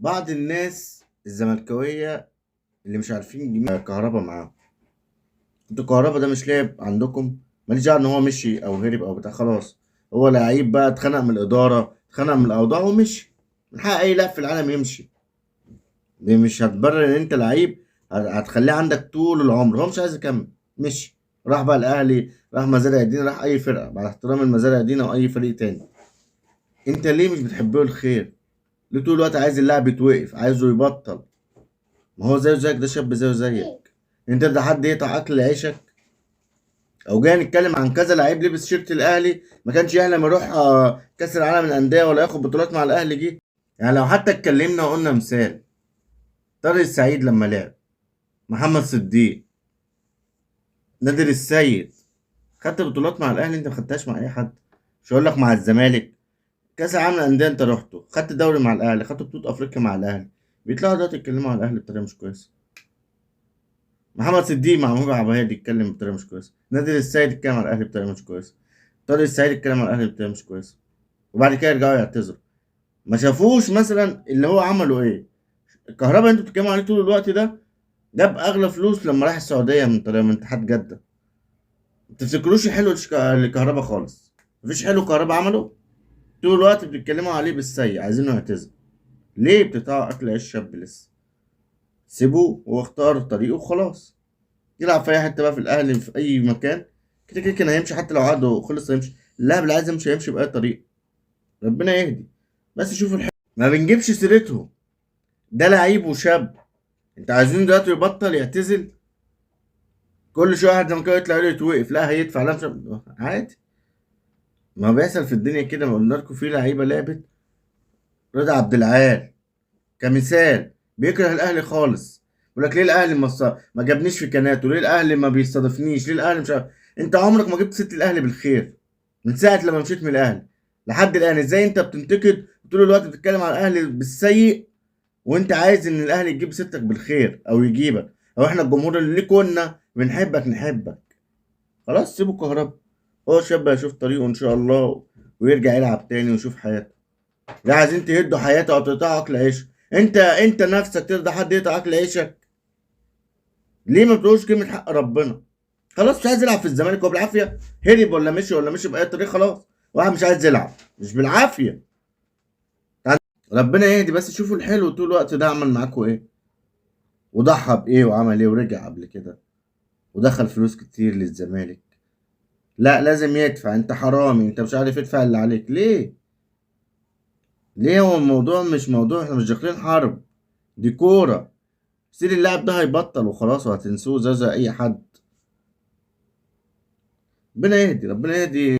بعض الناس الزملكاوية اللي مش عارفين يجيبوا كهربا معاهم. انتوا كهربا ده مش لاعب عندكم، ماليش دعوة ان هو مشي او هرب او بتاع، خلاص. هو لعيب بقى، اتخنق من الإدارة، اتخنق من الأوضاع ومشي. من حق أي لاعب في العالم يمشي. دي مش هتبرر ان انت لعيب هتخليه عندك طول العمر. هو مش عايز يكمل، مشي. راح بقى الأهلي، راح مزارع الدين، راح أي فرقة، بعد احترام المزارع الدين أو أي فريق تاني. انت ليه مش بتحبه الخير؟ ليه طول الوقت عايز اللاعب يتوقف، عايزه يبطل؟ ما هو زيه زيك، ده شاب زيه زيك. انت ده حد يقطع اكل عيشك؟ او جاي نتكلم عن كذا لعيب لبس شيرت الاهلي ما كانش يحلم يروح كاس العالم للانديه ولا ياخد بطولات مع الاهلي جه. يعني لو حتى اتكلمنا وقلنا مثال، طارق السعيد لما لعب، محمد صديق، نادر السيد، خدت بطولات مع الاهلي؟ انت ما خدتهاش مع اي حد. مش هقول لك مع الزمالك، كاس العالم للانديه انت رحته، خدت دوري مع الاهلي، خدت بطوله افريقيا مع الاهلي. بيطلعوا دلوقتي يتكلموا على الاهلي بطريقه مش كويسه. محمد صديق مع موجة عباية يتكلم بطريقة مش كويسة، نادر السيد يتكلم على الأهلي بطريقة مش كويسة، طارق السعيد يتكلم على الأهلي بطريقة مش كويسة، وبعد كده يرجعوا يعتذروا. ما شافوش مثلا اللي هو عمله إيه؟ الكهرباء اللي أنتوا بتتكلموا عليه طول الوقت ده جاب أغلى فلوس لما راح السعودية من طريقة من اتحاد جدة. ما تفتكروش حلو الكهرباء خالص. مفيش حلو كهرباء عمله. طول الوقت بتتكلموا عليه بالسيء، عايزينه يعتذر. ليه بتقطعوا أكل عيش شاب لسه؟ سيبوه واختار طريقه وخلاص. يلعب في اي حته بقى، في الاهلي في اي مكان. كده كده كان هيمشي، حتى لو عقده خلص هيمشي. اللاعب اللي عايز يمشي هيمشي باي طريقه. ربنا يهدي. بس شوفوا ما بنجيبش سيرتهم. ده لعيب وشاب. انت عايزين دلوقتي يبطل يعتزل؟ كل شويه واحد زملكاوي يطلع يقول يتوقف، لا هيدفع، لا مش عادي. ما بيحصل في الدنيا كده. ما قلنا لكم في لعيبه لعبت. رضا عبد العال كمثال بيكره الاهلي خالص. يقول لك ليه الاهلي ما جابنيش في كناته، ليه الاهلي ما بيستضيفنيش، ليه الاهلي مش عارف. انت عمرك ما جبت ست الاهلي بالخير من ساعه لما مشيت من الاهلي لحد الان. ازاي انت بتنتقد طول الوقت بتتكلم على الاهلي بالسيء، وانت عايز ان الاهلي يجيب ستك بالخير او يجيبك، او احنا الجمهور اللي كنا بنحبك نحبك؟ خلاص سيبوا الكهرباء. هو شاب هيشوف طريقه ان شاء الله، ويرجع يلعب تاني ويشوف حياته. لا عايزين تهدوا حياته او تقطعوا اكل عيش. انت نفسك ترضى حد يقطع اكل عيشك؟ ليه ما بتقولش كلمه حق ربنا؟ خلاص مش عايز يلعب في الزمالك، هو بالعافيه هرب ولا مشي باي طريقه. خلاص واحد مش عايز يلعب، مش بالعافيه. ربنا يهدي. بس شوفوا الحلو طول الوقت ده عمل معاكوا ايه، وضحى بايه وعمل ايه ورجع قبل كده، ودخل فلوس كتير للزمالك. لا لازم يدفع، انت حرامي، انت مش عارف يدفع اللي عليك ليه. ليه؟ هو الموضوع مش موضوع، احنا مش داخلين حرب، دي كوره. سير اللاعب ده هيبطل وخلاص، وهتنسوه زي اي حد. ربنا يهدي، ربنا يهدي.